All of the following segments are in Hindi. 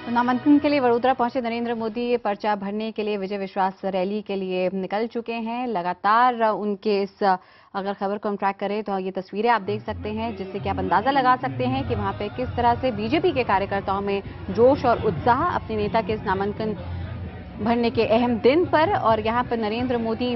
नामांकन के लिए वडोदरा पहुंचे नरेंद्र मोदी पर्चा भरने के लिए विजय विश्वास रैली के लिए निकल चुके हैं। लगातार उनके इस अगर खबर को हम ट्रैक करें तो ये तस्वीरें आप देख सकते हैं, जिससे कि आप अंदाजा लगा सकते हैं कि वहां पे किस तरह से बीजेपी के कार्यकर्ताओं में जोश और उत्साह अपने नेता के इस नामांकन भरने के अहम दिन पर। और यहाँ पर नरेंद्र मोदी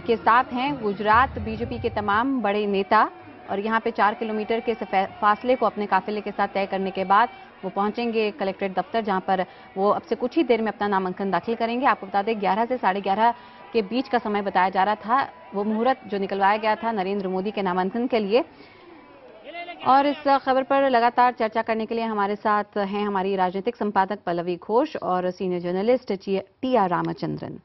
के साथ हैं गुजरात बीजेपी के तमाम बड़े नेता। और यहाँ पे 4 किलोमीटर के फासले को अपने काफिले के साथ तय करने के बाद वो पहुंचेंगे कलेक्ट्रेट दफ्तर, जहां पर वो अब से कुछ ही देर में अपना नामांकन दाखिल करेंगे। आपको बता दें 11 से 11:30 के बीच का समय बताया जा रहा था, वो मुहूर्त जो निकलवाया गया था नरेंद्र मोदी के नामांकन के लिए। और इस खबर पर लगातार चर्चा करने के लिए हमारे साथ हैं हमारी राजनीतिक संपादक पल्लवी घोष और senior journalist TR. Ramachandran.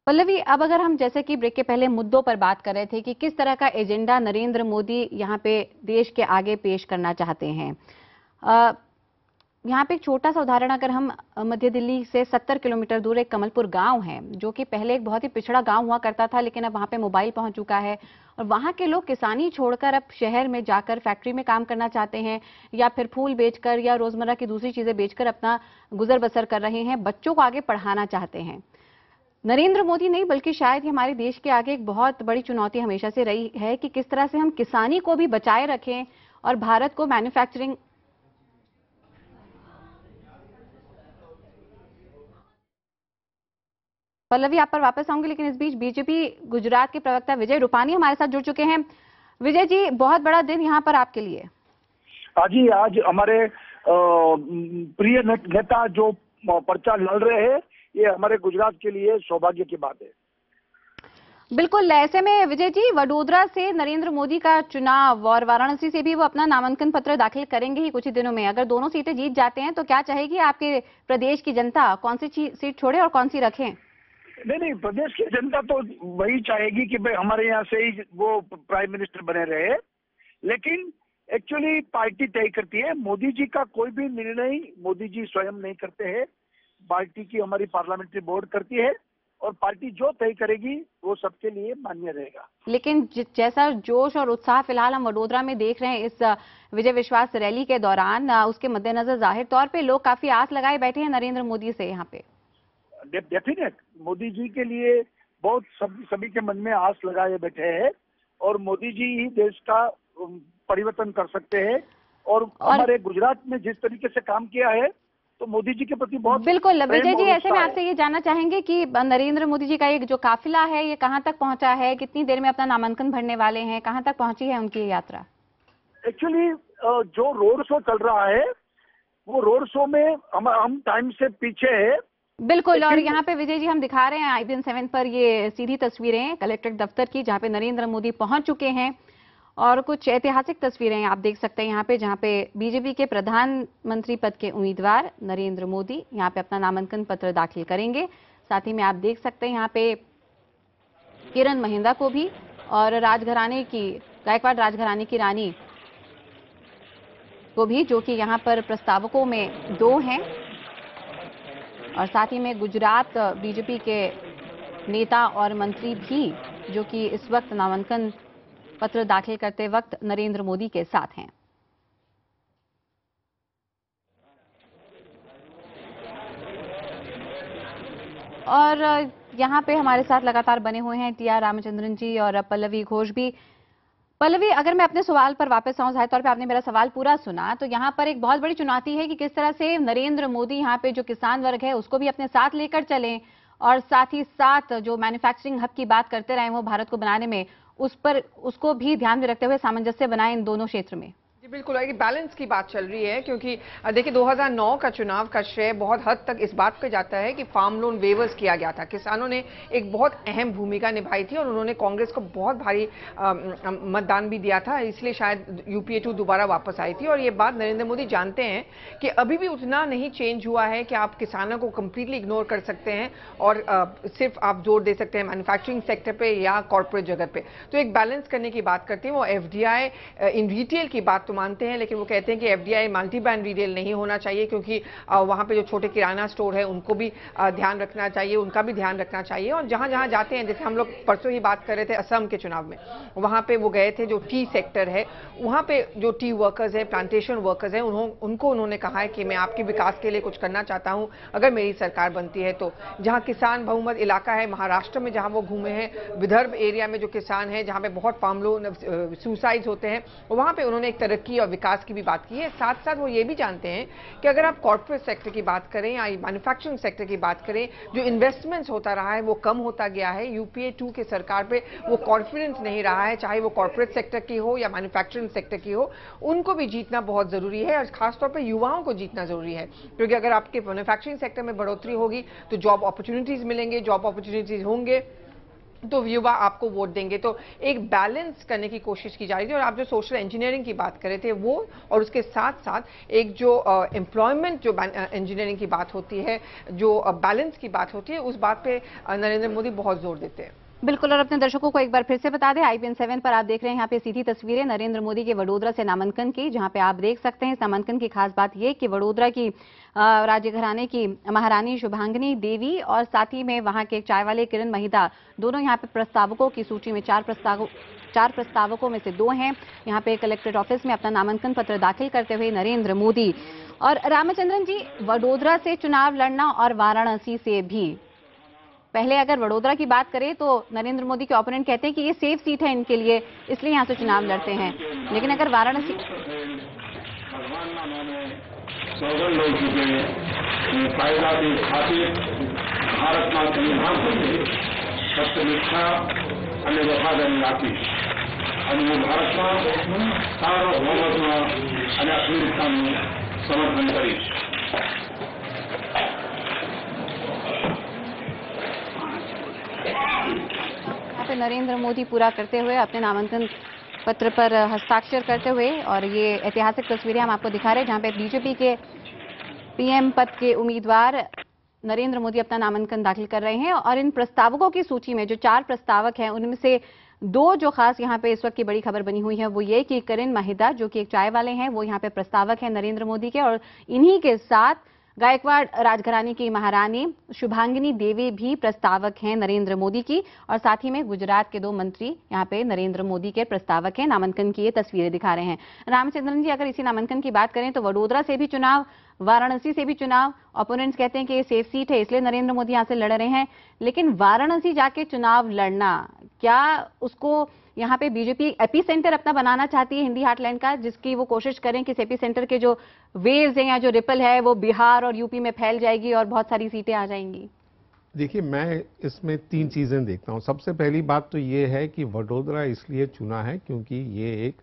Pallavi, अब अगर हम जैसे कि ब्रेक के पहले मुद्दों पर बात कर रहे थे कि किस तरह का एजेंडा नरेंद्र मोदी यहाँ पे देश के आगे पेश करना चाहते हैं। यहाँ पे एक छोटा सा उदाहरण, अगर हम मध्य दिल्ली से 70 किलोमीटर दूर एक कमलपुर गांव है, जो कि पहले एक बहुत ही पिछड़ा गांव हुआ करता था, लेकिन अब वहाँ पे मोबाइल पहुंच चुका है। और वहाँ के लोग किसानी छोड़कर अब शहर में जाकर फैक्ट्री में काम करना चाहते हैं, या फिर फूल बेचकर या रोजमर्रा की दूसरी चीजें बेचकर अपना गुजर बसर कर रहे हैं, बच्चों को आगे पढ़ाना चाहते हैं। नरेंद्र मोदी नहीं बल्कि शायद ये हमारे देश के आगे एक बहुत बड़ी चुनौती हमेशा से रही है कि किस तरह से हम किसानी को भी बचाए रखें और भारत को मैन्युफैक्चरिंग। पल्लवी, आप पर वापस आऊंगी, लेकिन इस बीच बीजेपी गुजरात के प्रवक्ता विजय रूपानी हमारे साथ जुड़ चुके हैं। विजय जी, बहुत बड़ा दिन यहाँ पर आपके लिए। जी, आज हमारे प्रिय नेता जो पर्चा लड़ रहे हैं, ये हमारे गुजरात के लिए सौभाग्य की बात है। बिल्कुल, ऐसे में विजय जी, वडोदरा से नरेंद्र मोदी का चुनाव और वाराणसी से भी वो अपना नामांकन पत्र दाखिल करेंगे ही कुछ ही दिनों में। अगर दोनों सीटें जीत जाते हैं तो क्या चाहेगी आपके प्रदेश की जनता? कौन सी सीट छोड़े और कौन सी रखें? नहीं, प्रदेश की जनता तो वही चाहेगी कि भाई हमारे यहाँ से ही वो प्राइम मिनिस्टर बने रहे, लेकिन एक्चुअली पार्टी तय करती है। मोदी जी का कोई भी निर्णय मोदी जी स्वयं नहीं करते हैं, पार्टी की हमारी पार्लियामेंट्री बोर्ड करती है, और पार्टी जो तय करेगी वो सबके लिए मान्य रहेगा। लेकिन जैसा जोश और उत्साह फिलहाल हम वडोदरा में देख रहे हैं इस विजय विश्वास रैली के दौरान, उसके मद्देनजर जाहिर तौर पे लोग काफी आस लगाए बैठे हैं नरेंद्र मोदी से। यहाँ पे डेफिनेट मोदी जी के लिए बहुत सभी के मन में आस लगाए बैठे हैं, और मोदी जी ही देश का परिवर्तन कर सकते हैं। और हमारे गुजरात में जिस तरीके से काम किया है, तो मोदी जी के प्रति बहुत। बिल्कुल विजय जी, ऐसे में आपसे ये जानना चाहेंगे कि नरेंद्र मोदी जी का ये जो काफिला है ये कहां तक पहुंचा है, कितनी देर में अपना नामांकन भरने वाले हैं, कहां तक पहुंची है उनकी यात्रा? एक्चुअली जो रोड शो चल रहा है, वो रोड शो में हम टाइम से पीछे है। बिल्कुल, और यहाँ पे विजय जी हम दिखा रहे हैं IBN 7 पर ये सीधी तस्वीरें कलेक्ट्रेट दफ्तर की, जहाँ पे नरेंद्र मोदी पहुंच चुके हैं। और कुछ ऐतिहासिक तस्वीरें आप देख सकते हैं यहाँ पे, जहाँ पे बीजेपी के प्रधानमंत्री पद के उम्मीदवार नरेंद्र मोदी यहाँ पे अपना नामांकन पत्र दाखिल करेंगे। साथ ही में आप देख सकते हैं यहाँ पे किरण महिंद्रा को भी, और राजघराने की गायकवाड़ राजघराने की रानी को भी, जो कि यहाँ पर प्रस्तावकों में 2 हैं। और साथ ही में गुजरात बीजेपी के नेता और मंत्री भी, जो कि इस वक्त नामांकन पत्र दाखिल करते वक्त नरेंद्र मोदी के साथ हैं। और यहाँ पे हमारे साथ लगातार बने हुए हैं टी.आर. रामचंद्रन जी और पल्लवी घोष भी। पल्लवी, अगर मैं अपने सवाल पर वापस आऊं, जाहिर तौर पे आपने मेरा सवाल पूरा सुना, तो यहाँ पर एक बहुत बड़ी चुनौती है कि किस तरह से नरेंद्र मोदी यहाँ पे जो किसान वर्ग है उसको भी अपने साथ लेकर चलें, और साथ ही साथ जो मैन्युफैक्चरिंग हब की बात करते रहे वो भारत को बनाने में, उस पर उसको भी ध्यान में रखते हुए सामंजस्य बनाए इन दोनों क्षेत्र में। जी बिल्कुल, एक बैलेंस की बात चल रही है, क्योंकि देखिए 2009 का चुनाव का श्रेय बहुत हद तक इस बात पे जाता है कि फार्म लोन वेवर्स किया गया था। किसानों ने एक बहुत अहम भूमिका निभाई थी और उन्होंने कांग्रेस को बहुत भारी मतदान भी दिया था, इसलिए शायद UPA 2 दोबारा वापस आई थी। और ये बात नरेंद्र मोदी जानते हैं कि अभी भी उतना नहीं चेंज हुआ है कि आप किसानों को कंप्लीटली इग्नोर कर सकते हैं और सिर्फ आप जोर दे सकते हैं मैन्युफैक्चरिंग सेक्टर पे या कॉर्पोरेट जगत पे। तो एक बैलेंस करने की बात करते हैं, वो FDI इन रिटेल की बात तो मानते हैं, लेकिन वो कहते हैं कि एफडीआई मल्टी ब्रांड रिटेल नहीं होना चाहिए, क्योंकि वहां पे जो छोटे किराना स्टोर है उनको भी ध्यान रखना चाहिए, उनका भी ध्यान रखना चाहिए। और जहां जहां जाते हैं, जैसे हम लोग परसों ही बात कर रहे थे असम के चुनाव में, वहां पे वो गए थे, जो टी सेक्टर है वहां पे जो टी वर्कर्स है, प्लांटेशन वर्कर्स है, उनको उन्होंने कहा है कि मैं आपके विकास के लिए कुछ करना चाहता हूं अगर मेरी सरकार बनती है तो। जहां किसान बहुमत इलाका है महाराष्ट्र में, जहां वो घूमे हैं, विदर्भ एरिया में जो किसान है जहां पे बहुत फार्म लोन सुसाइड होते हैं, वहां पे उन्होंने एक तरक्की और विकास की भी बात की है। साथ साथ वो ये भी जानते हैं कि अगर आप कॉर्पोरेट सेक्टर की बात करें या मैन्युफैक्चरिंग सेक्टर की बात करें, जो इन्वेस्टमेंट्स होता रहा है वो कम होता गया है। यूपीए 2 की सरकार पे वो कॉन्फिडेंस नहीं रहा है, चाहे वो कॉर्पोरेट सेक्टर की हो या मैन्युफैक्चरिंग सेक्टर की हो, उनको भी जीतना बहुत जरूरी है और खासतौर पर युवाओं को जीतना जरूरी है। क्योंकि अगर आपके मैन्युफैक्चरिंग सेक्टर में बढ़ोतरी होगी तो जॉब अपॉर्चुनिटीज मिलेंगे, जॉब अपॉर्चुनिटीज होंगे तो युवा आपको वोट देंगे। तो एक बैलेंस करने की कोशिश की जा रही थी। और आप जो सोशल इंजीनियरिंग की बात कर रहे थे वो, और उसके साथ साथ एक जो एम्प्लॉयमेंट जो इंजीनियरिंग की बात होती है, जो बैलेंस की बात होती है, उस बात पे नरेंद्र मोदी बहुत जोर देते हैं। बिल्कुल। और अपने दर्शकों को एक बार फिर से बता दें, IPN 7 पर आप देख रहे हैं यहाँ पे सीधी तस्वीरें नरेंद्र मोदी के वडोदरा से नामांकन की, जहां पे आप देख सकते हैं इस नामांकन की खास बात ये कि वडोदरा की राज्य घराने की महारानी शुभांगिनी देवी और साथ ही में वहां के एक चाय वाले किरण महिदा, दोनों यहाँ पे प्रस्तावकों की सूची में 4 प्रस्तावकों में से 2 हैं। यहाँ पे कलेक्ट्रेट ऑफिस में अपना नामांकन पत्र दाखिल करते हुए नरेंद्र मोदी। और रामचंद्रन जी, वडोदरा से चुनाव लड़ना और वाराणसी से भी, पहले अगर वडोदरा की बात करें तो नरेंद्र मोदी के ओपोनेंट कहते हैं कि ये सेफ सीट है इनके लिए, इसलिए यहां से चुनाव लड़ते हैं। लेकिन अगर वाराणसी, भारत मां संविधान सत्यनिष्ठा અને વફાદારી રાખી અને હું ભારતમાં સાર્વભૌમત્વ અને અખંડિતતાનું સમર્થન કરીશ। यहाँ पे नरेंद्र मोदी पूरा करते हुए अपने नामांकन पत्र पर हस्ताक्षर करते हुए, और ये ऐतिहासिक तस्वीरें हम आपको दिखा रहे हैं जहां पे बीजेपी के PM पद के उम्मीदवार नरेंद्र मोदी अपना नामांकन दाखिल कर रहे हैं। और इन प्रस्तावकों की सूची में जो 4 प्रस्तावक हैं उनमें से 2 जो खास यहाँ पे इस वक्त की बड़ी खबर बनी हुई है वो ये कि किरण महिदा जो कि एक चाय वाले हैं वो यहाँ पे प्रस्तावक हैं नरेंद्र मोदी के, और इन्हीं के साथ गायकवाड़ राजघराने की महारानी शुभांगिनी देवी भी प्रस्तावक हैं नरेंद्र मोदी की। और साथ ही में गुजरात के 2 मंत्री यहाँ पे नरेंद्र मोदी के प्रस्तावक हैं। नामांकन की ये तस्वीरें दिखा रहे हैं। रामचंद्रन जी, अगर इसी नामांकन की बात करें तो वडोदरा से भी चुनाव, वाराणसी से भी चुनाव, ओपोनेंट्स कहते हैं कि ये सेफ सीट है इसलिए नरेंद्र मोदी यहाँ से लड़ रहे हैं। लेकिन वाराणसी जाके चुनाव लड़ना, क्या उसको यहाँ पे बीजेपी एपी सेंटर अपना बनाना चाहती है हिंदी हार्टलैंड का, जिसकी वो कोशिश करें कि एपी सेंटर के जो वेव्स हैं या जो रिपल है वो बिहार और यूपी में फैल जाएगी और बहुत सारी सीटें आ जाएंगी? देखिए, मैं इसमें 3 चीजें देखता हूँ। सबसे पहली बात तो ये है कि वडोदरा इसलिए चुना है क्योंकि ये एक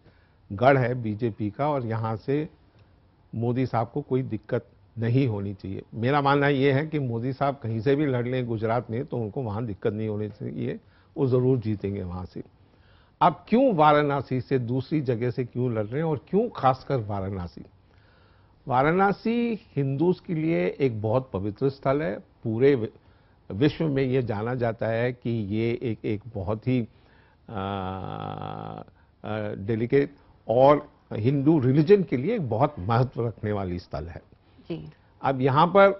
गढ़ है बीजेपी का और यहाँ से मोदी साहब को कोई दिक्कत नहीं होनी चाहिए। मेरा मानना ये है कि मोदी साहब कहीं से भी लड़ लें गुजरात में तो उनको वहाँ दिक्कत नहीं होनी चाहिए, वो जरूर जीतेंगे वहाँ से। अब क्यों वाराणसी से दूसरी जगह से क्यों लड़ रहे हैं और क्यों खासकर वाराणसी? वाराणसी हिंदूज के लिए एक बहुत पवित्र स्थल है। पूरे विश्व में ये जाना जाता है कि ये एक बहुत ही डेलिकेट और हिंदू रिलीजन के लिए एक बहुत महत्व रखने वाली स्थल है जी। अब यहाँ पर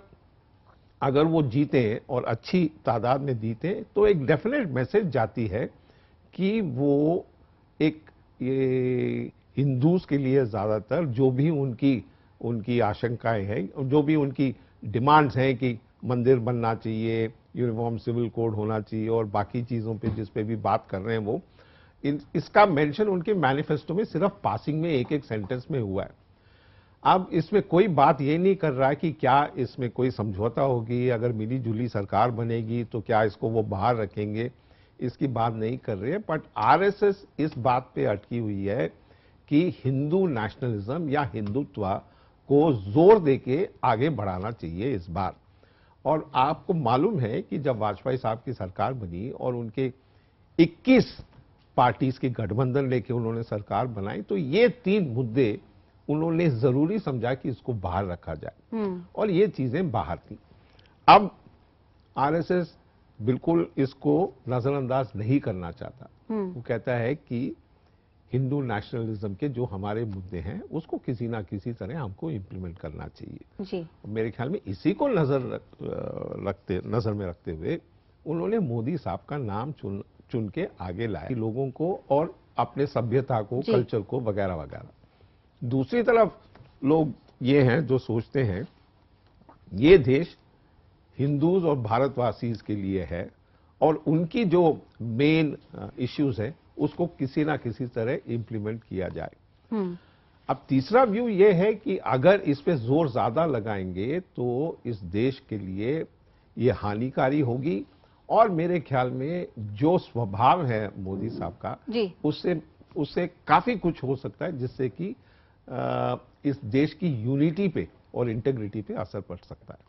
अगर वो जीते और अच्छी तादाद में जीते तो एक डेफिनेट मैसेज जाती है कि वो एक ये हिंदूज के लिए ज़्यादातर जो भी उनकी आशंकाएं हैं, जो भी उनकी डिमांड्स हैं कि मंदिर बनना चाहिए, यूनिफॉर्म सिविल कोड होना चाहिए और बाकी चीज़ों पे जिस पे भी बात कर रहे हैं वो, इसका मेंशन उनके मैनिफेस्टो में सिर्फ पासिंग में एक सेंटेंस में हुआ है। अब इसमें कोई बात ये नहीं कर रहा है कि क्या इसमें कोई समझौता होगी, अगर मिली जुली सरकार बनेगी तो क्या इसको वो बाहर रखेंगे, इसकी बात नहीं कर रहे हैं। बट आरएसएस इस बात पे अटकी हुई है कि हिंदू नेशनलिज्म या हिंदुत्व को जोर देके आगे बढ़ाना चाहिए इस बार। और आपको मालूम है कि जब वाजपेयी साहब की सरकार बनी और उनके 21 पार्टीज की गठबंधन लेके उन्होंने सरकार बनाई तो ये 3 मुद्दे उन्होंने जरूरी समझा कि इसको बाहर रखा जाए और ये चीजें बाहर थी। अब आरएसएस बिल्कुल इसको नजरअंदाज नहीं करना चाहता। वो कहता है कि हिंदू नेशनलिज्म के जो हमारे मुद्दे हैं उसको किसी ना किसी तरह हमको इम्प्लीमेंट करना चाहिए जी। मेरे ख्याल में इसी को नजर में रखते हुए उन्होंने मोदी साहब का नाम चुन के आगे लाए लोगों को और अपने सभ्यता को, कल्चर को वगैरह वगैरह। दूसरी तरफ लोग ये हैं जो सोचते हैं ये देश हिंदूज और भारतवासी के लिए है और उनकी जो मेन इश्यूज है उसको किसी ना किसी तरह इंप्लीमेंट किया जाए। अब तीसरा व्यू ये है कि अगर इस पे जोर ज्यादा लगाएंगे तो इस देश के लिए ये हानिकारी होगी और मेरे ख्याल में जो स्वभाव है मोदी साहब का उससे काफी कुछ हो सकता है जिससे कि इस देश की यूनिटी पे और इंटेग्रिटी पे असर पड़ सकता है।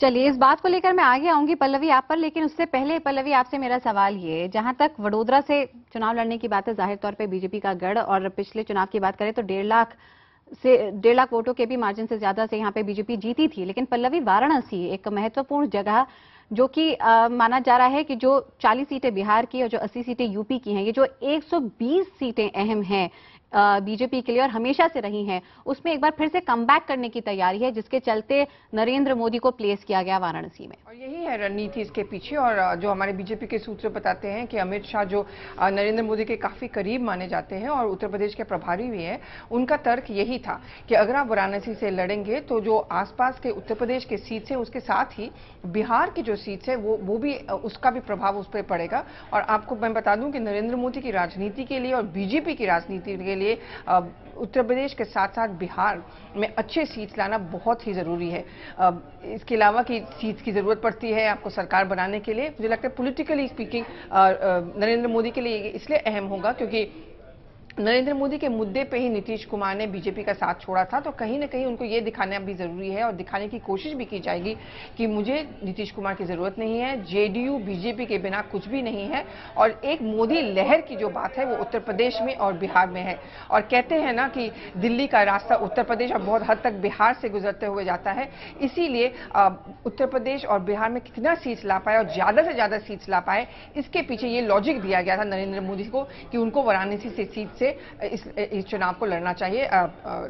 चलिए, इस बात को लेकर मैं आगे आऊंगी पल्लवी आप पर, लेकिन उससे पहले पल्लवी आपसे मेरा सवाल ये, जहां तक वडोदरा से चुनाव लड़ने की बात है, जाहिर तौर पे बीजेपी का गढ़, और पिछले चुनाव की बात करें तो 1.5 लाख वोटों के भी मार्जिन से ज्यादा से यहां पे बीजेपी जीती थी। लेकिन पल्लवी, वाराणसी एक महत्वपूर्ण जगह जो कि माना जा रहा है कि जो 40 सीटें बिहार की और जो 80 सीटें यूपी की हैं, ये जो 120 सीटें अहम हैं बीजेपी के लिए और हमेशा से रही हैं, उसमें एक बार फिर से कमबैक करने की तैयारी है, जिसके चलते नरेंद्र मोदी को प्लेस किया गया वाराणसी में। और यही है रणनीति इसके पीछे। और जो हमारे बीजेपी के सूत्र बताते हैं कि अमित शाह जो नरेंद्र मोदी के काफी करीब माने जाते हैं और उत्तर प्रदेश के प्रभारी भी हैं, उनका तर्क यही था कि अगर आप वाराणसी से लड़ेंगे तो जो आसपास के उत्तर प्रदेश के सीट है उसके साथ ही बिहार की जो सीट है वो भी, उसका भी प्रभाव उस पर पड़ेगा। और आपको मैं बता दूं कि नरेंद्र मोदी की राजनीति के लिए और बीजेपी की राजनीति के लिए उत्तर प्रदेश के साथ साथ बिहार में अच्छे सीट्स लाना बहुत ही जरूरी है। इसके अलावा कि सीट्स की जरूरत पड़ती है आपको सरकार बनाने के लिए, मुझे लगता है पॉलिटिकली स्पीकिंग नरेंद्र मोदी के लिए इसलिए अहम होगा क्योंकि नरेंद्र मोदी के मुद्दे पे ही नीतीश कुमार ने बीजेपी का साथ छोड़ा था। तो कहीं ना कहीं उनको ये दिखाना भी जरूरी है और दिखाने की कोशिश भी की जाएगी कि मुझे नीतीश कुमार की जरूरत नहीं है, जेडीयू बीजेपी के बिना कुछ भी नहीं है। और एक मोदी लहर की जो बात है वो उत्तर प्रदेश में और बिहार में है। और कहते हैं ना कि दिल्ली का रास्ता उत्तर प्रदेश और बहुत हद तक बिहार से गुजरते हुए जाता है, इसीलिए उत्तर प्रदेश और बिहार में कितना सीट्स ला पाए और ज्यादा से ज्यादा सीट्स ला पाए, इसके पीछे ये लॉजिक दिया गया था नरेंद्र मोदी को कि उनको वाराणसी से सीट इस चुनाव को लड़ना चाहिए,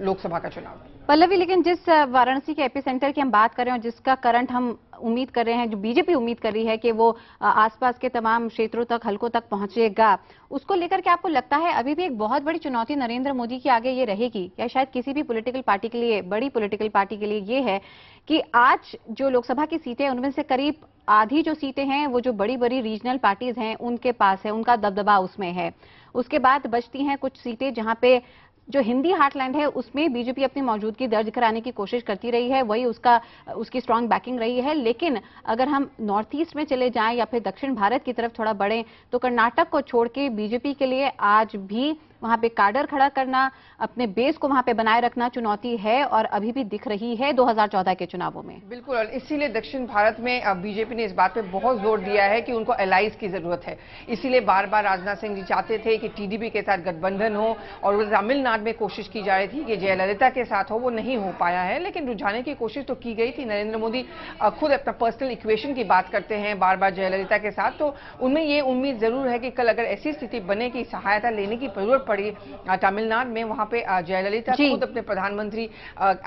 लोकसभा का चुनाव। पल्लवी, लेकिन जिस वाराणसी के एपिसेंटर की हम बात कर रहे हैं और जिसका करंट हम उम्मीद कर रहे हैं, जो बीजेपी उम्मीद कर रही है कि वो आसपास के तमाम क्षेत्रों तक, हलकों तक पहुंचेगा, उसको लेकर के आपको लगता है अभी भी एक बहुत बड़ी चुनौती नरेंद्र मोदी की आगे ये रहेगी, या शायद किसी भी पॉलिटिकल पार्टी के लिए, बड़ी पॉलिटिकल पार्टी के लिए ये है कि आज जो लोकसभा की सीटें उनमें से करीब आधी जो सीटें हैं वो जो बड़ी बड़ी रीजनल पार्टीज हैं उनके पास है, उनका दबदबा उसमें है। उसके बाद बचती हैं कुछ सीटें जहां पे जो हिंदी हार्टलैंड है उसमें बीजेपी अपनी मौजूदगी दर्ज कराने की कोशिश करती रही है, वही उसकी स्ट्रांग बैकिंग रही है। लेकिन अगर हम नॉर्थ ईस्ट में चले जाएं या फिर दक्षिण भारत की तरफ थोड़ा बढ़ें तो कर्नाटक को छोड़ के बीजेपी के लिए आज भी वहां पे काडर खड़ा करना, अपने बेस को वहां पे बनाए रखना चुनौती है और अभी भी दिख रही है 2014 के चुनावों में। बिल्कुल, और इसीलिए दक्षिण भारत में बीजेपी ने इस बात पे बहुत जोर दिया है कि उनको एलाइज की जरूरत है। इसीलिए बार बार राजनाथ सिंह जी चाहते थे कि टीडीपी के साथ गठबंधन हो, और वो तमिलनाडु में कोशिश की जा रही थी कि जयललिता के साथ हो, वो नहीं हो पाया है। लेकिन रुझाने की कोशिश तो की गई थी। नरेंद्र मोदी खुद अपना पर्सनल इक्वेशन की बात करते हैं बार बार जयललिता के साथ, तो उनमें ये उम्मीद जरूर है कि कल अगर ऐसी स्थिति बने कि सहायता लेने की जरूरत पड़ी तमिलनाडु में, वहां पे जयललिता खुद अपने प्रधानमंत्री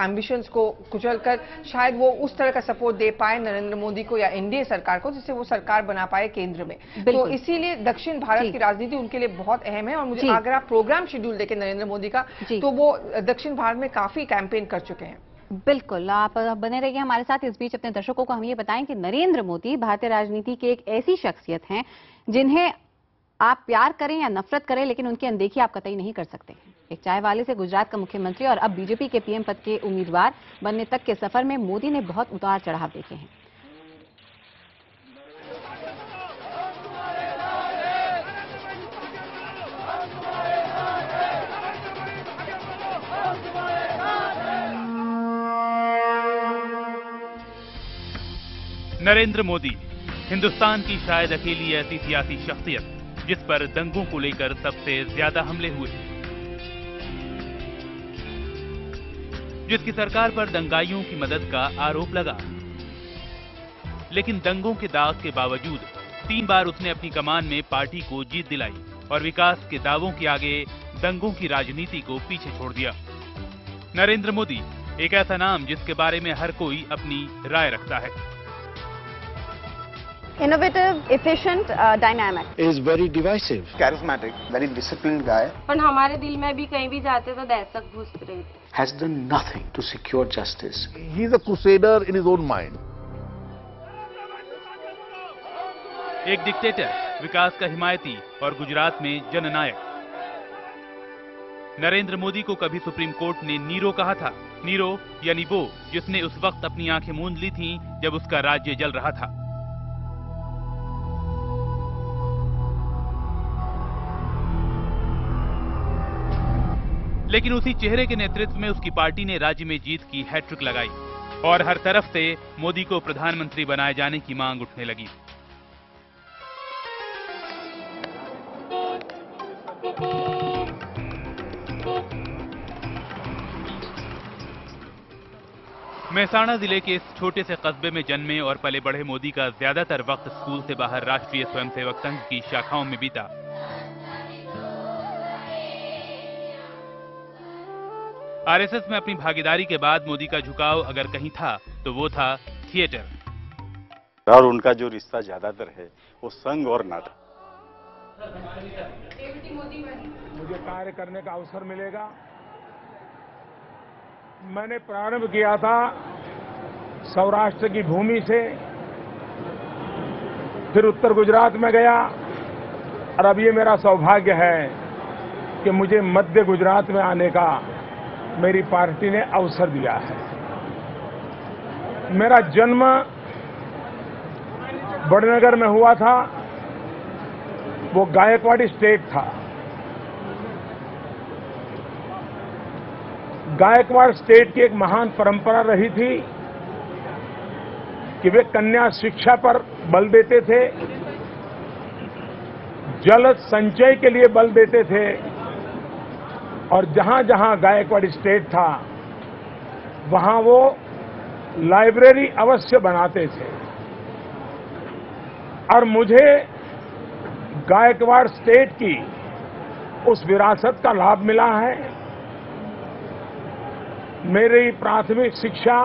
एम्बिशंस को कुचलकर शायद वो उस तरह का सपोर्ट दे पाए नरेंद्र मोदी को या एनडीए सरकार को, जिससे वो सरकार बना पाए केंद्र में। तो इसीलिए दक्षिण भारत की राजनीति उनके लिए बहुत अहम है। और मुझे अगर आप प्रोग्राम शेड्यूल देखें नरेंद्र मोदी का, तो वो दक्षिण भारत में काफी कैंपेन कर चुके हैं। बिल्कुल, आप बने रहिए हमारे साथ। इस बीच अपने दर्शकों को हम ये बताएं कि नरेंद्र मोदी भारतीय राजनीति की एक ऐसी शख्सियत हैं जिन्हें आप प्यार करें या नफरत करें, लेकिन उनकी अनदेखी आप कतई नहीं कर सकते। एक चाय वाले से गुजरात का मुख्यमंत्री और अब बीजेपी के पीएम पद के उम्मीदवार बनने तक के सफर में मोदी ने बहुत उतार चढ़ाव देखे हैं। नरेंद्र मोदी हिंदुस्तान की शायद अकेली ऐसी सियासी शख्सियत जिस पर दंगों को लेकर सबसे ज्यादा हमले हुए, जिसकी सरकार पर दंगाइयों की मदद का आरोप लगा। लेकिन दंगों के दाग के बावजूद 3 बार उसने अपनी कमान में पार्टी को जीत दिलाई और विकास के दावों के आगे दंगों की राजनीति को पीछे छोड़ दिया। नरेंद्र मोदी एक ऐसा नाम जिसके बारे में हर कोई अपनी राय रखता है। Innovative, efficient, dynamic. Is very divisive. Charismatic, very disciplined guy. पर हमारे दिल में भी कहीं भी जाते तो दहशत घुस रही थी। Has done nothing to secure justice. He is a crusader in his own mind. एक डिक्टेटर, विकास का हिमायती और गुजरात में जननायक। नरेंद्र मोदी को कभी सुप्रीम कोर्ट ने नीरो कहा था। नीरो यानी वो जिसने उस वक्त अपनी आंखें मूंद ली थीं जब उसका राज्य जल रहा था। लेकिन उसी चेहरे के नेतृत्व में उसकी पार्टी ने राज्य में जीत की हैट्रिक लगाई और हर तरफ से मोदी को प्रधानमंत्री बनाए जाने की मांग उठने लगी। मेहसाणा जिले के इस छोटे से कस्बे में जन्मे और पले बढ़े मोदी का ज्यादातर वक्त स्कूल से बाहर राष्ट्रीय स्वयंसेवक संघ की शाखाओं में बीता। आरएसएस में अपनी भागीदारी के बाद मोदी का झुकाव अगर कहीं था तो वो था थिएटर। और उनका जो रिश्ता ज्यादातर है वो संघ और नाटक। मुझे कार्य करने का अवसर मिलेगा। मैंने प्रारंभ किया था सौराष्ट्र की भूमि से, फिर उत्तर गुजरात में गया और अब ये मेरा सौभाग्य है कि मुझे मध्य गुजरात में आने का मेरी पार्टी ने अवसर दिया है। मेरा जन्म वडनगर में हुआ था, वो गायकवाड़ी स्टेट था। गायकवाड़ स्टेट की एक महान परंपरा रही थी कि वे कन्या शिक्षा पर बल देते थे, जल संचय के लिए बल देते थे और जहां जहां गायकवाड़ स्टेट था वहां वो लाइब्रेरी अवश्य बनाते थे। और मुझे गायकवाड़ स्टेट की उस विरासत का लाभ मिला है। मेरी प्राथमिक शिक्षा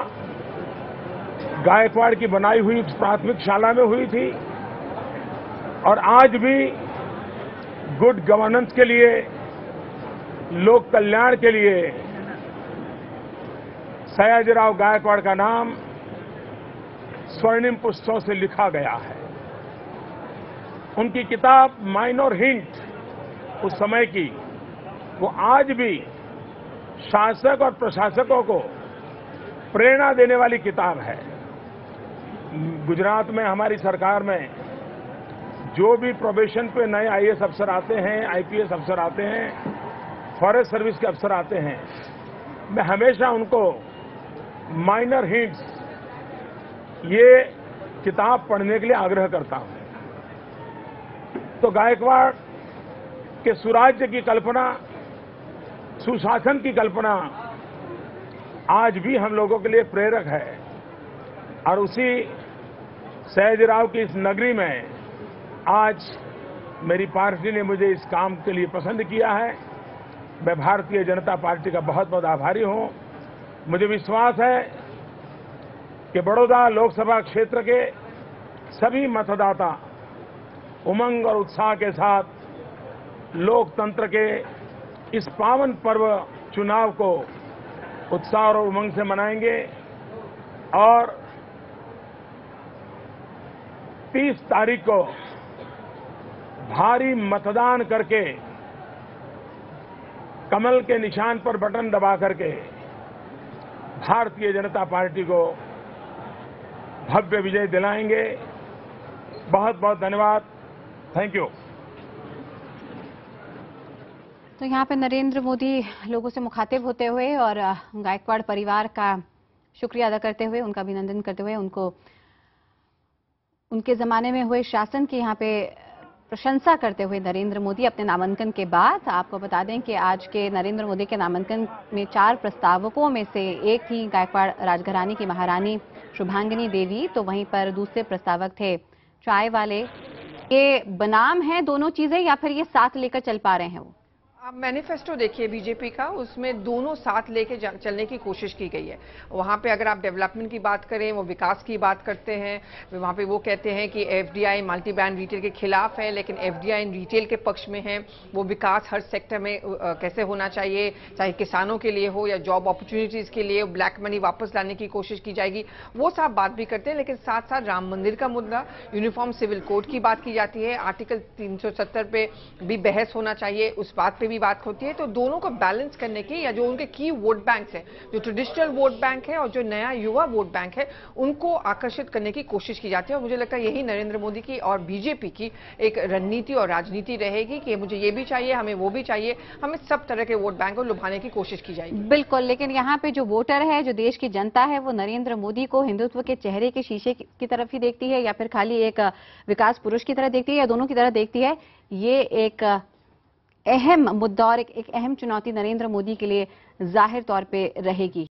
गायकवाड़ की बनाई हुई प्राथमिक शाला में हुई थी और आज भी गुड गवर्नेंस के लिए, लोक कल्याण के लिए सयाजीराव गायकवाड़ का नाम स्वर्णिम पुस्तकों से लिखा गया है। उनकी किताब माइनर हिंट उस समय की, वो आज भी शासक और प्रशासकों को प्रेरणा देने वाली किताब है। गुजरात में हमारी सरकार में जो भी प्रोबेशन पे नए आईएएस अफसर आते हैं, आईपीएस अफसर आते हैं, फॉरेस्ट सर्विस के अफसर आते हैं, मैं हमेशा उनको माइनर हिंट्स ये किताब पढ़ने के लिए आग्रह करता हूं। तो गायकवाड़ के सुराज्य की कल्पना, सुशासन की कल्पना आज भी हम लोगों के लिए प्रेरक है और उसी सयाजीराव की इस नगरी में आज मेरी पार्टी ने मुझे इस काम के लिए पसंद किया है। मैं भारतीय जनता पार्टी का बहुत बहुत आभारी हूं। मुझे विश्वास है कि बड़ौदा लोकसभा क्षेत्र के सभी मतदाता उमंग और उत्साह के साथ लोकतंत्र के इस पावन पर्व चुनाव को उत्साह और उमंग से मनाएंगे और 30 तारीख को भारी मतदान करके कमल के निशान पर बटन दबा करके भारतीय जनता पार्टी को भव्य विजय दिलाएंगे। बहुत बहुत धन्यवाद। Thank you. तो यहाँ पे नरेंद्र मोदी लोगों से मुखातिब होते हुए और गायकवाड़ परिवार का शुक्रिया अदा करते हुए, उनका अभिनंदन करते हुए, उनको उनके जमाने में हुए शासन की यहाँ पे प्रशंसा करते हुए नरेंद्र मोदी अपने नामांकन के बाद, आपको बता दें कि आज के नरेंद्र मोदी के नामांकन में 4 प्रस्तावकों में से एक थी गायकवाड़ राजघराने की महारानी शुभांगिनी देवी, तो वहीं पर दूसरे प्रस्तावक थे चाय वाले। ये बनाम है दोनों चीजें या फिर ये साथ लेकर चल पा रहे हैं वो? आप मैनिफेस्टो देखिए बीजेपी का, उसमें दोनों साथ लेके चलने की कोशिश की गई है। वहां पे अगर आप डेवलपमेंट की बात करें, वो विकास की बात करते हैं। वहां पे वो कहते हैं कि एफडीआई मल्टी ब्रांड रिटेल के खिलाफ है, लेकिन एफडीआई रिटेल के पक्ष में है। वो विकास हर सेक्टर में कैसे होना चाहिए, चाहे किसानों के लिए हो या जॉब अपॉर्चुनिटीज के लिए, ब्लैक मनी वापस लाने की कोशिश की जाएगी, वो सब बात भी करते हैं। लेकिन साथ साथ राम मंदिर का मुद्दा, यूनिफॉर्म सिविल कोड की बात की जाती है, आर्टिकल 370 पे भी बहस होना चाहिए, उस बात पे भी बात होती है। तो दोनों को बैलेंस करने की, या जो उनके की वोट बैंक है, जो ट्रेडिशनल वोट बैंक है और जो नया युवा वोट बैंक है, उनको आकर्षित करने की कोशिश की जाती है। और मुझे लगता है यही नरेंद्र मोदी की और बीजेपी की एक रणनीति और राजनीति रहेगी कि मुझे ये भी चाहिए, हमें वो भी चाहिए, हमें सब तरह के वोट बैंक को लुभाने की कोशिश की जाएगी। बिल्कुल, लेकिन यहाँ पे जो वोटर है, जो देश की जनता है, वो नरेंद्र मोदी को हिंदुत्व के चेहरे के शीशे की तरफ ही देखती है, या फिर खाली एक विकास पुरुष की तरह देखती है, या दोनों की तरह देखती है। ये एक अहम मुद्दा और एक अहम चुनौती नरेंद्र मोदी के लिए जाहिर तौर पे रहेगी।